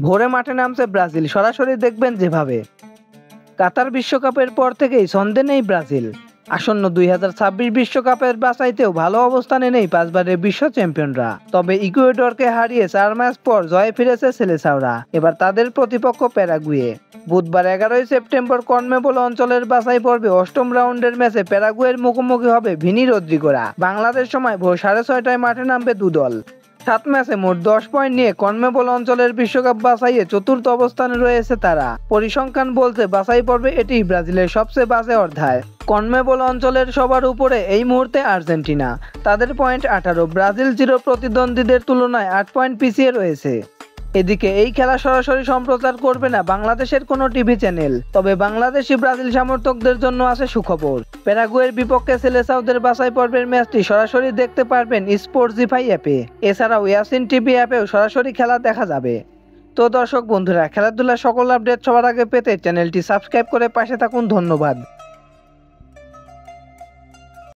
ভোরে মাঠে নামছে ব্রাজিল, সরাসরি দেখবেন যেভাবে। কাতার বিশ্বকাপের পর থেকেই ছন্দে নেই ব্রাজিল। আসন্ন 2026 বিশ্বকাপের বাছাইতেও ভালো অবস্থানে নেই পাঁচবারের বিশ্ব চ্যাম্পিয়নরা। তবে ইকুয়েডরকে হারিয়ে 4 ম্যাচ পর জয়ে ফিরেছে সেলেসাওরা। এবার তাদের প্রতিপক্ষ প্যারাগুয়ে। বুধবার 11 সেপ্টেম্বর কনমেবল অঞ্চলের বাছাই পর্বে অষ্টম রাউন্ডের ম্যাচে প্যারাগুয়ের মুখোমুখি হবে ভিনি রদ্রিগোরা। বাংলাদেশ সময় ভোর 6:30টায় মাঠে নামবে দুদল। 7 ম্যাচে মোট 10 পয়েন্ট নিয়ে কনমেবল অঞ্চলের বিশ্বকাপ বাছাইয়ে চতুর্থ অবস্থানে রয়েছে তারা। পরিসংখ্যান বলছে বাছাই পর্বে এটি ব্রাজিলের সবচেয়ে বাজে অধ্যায়। কনমেবল অঞ্চলের সবার উপরে এই মুহূর্তে আর্জেন্টিনা। তাদের পয়েন্ট 18। ব্রাজিল চির প্রতিদ্বন্দ্বীদের তুলনায় 8 পয়েন্ট পিছিয়ে রয়েছে। এদিকে এই খেলা সরাসরি সম্প্রচার করবে না বাংলাদেশের কোনো টিভি চ্যানেল। তবে বাংলাদেশি ব্রাজিল সমর্থকদের জন্য আছে সুখবর। প্যারাগুয়ের বিপক্ষে সেলেসাওদের বাছাই পর্বের ম্যাচটি সরাসরি দেখতে পারবেন স্পোর্টজিফাই অ্যাপে। এছাড়াও ইয়াসিন টিভি অ্যাপেও সরাসরি খেলা দেখা যাবে। তো দর্শক বন্ধুরা, খেলাধুলার সকল আপডেট সবার আগে পেতে চ্যানেলটি সাবস্ক্রাইব করে পাশে থাকুন। ধন্যবাদ।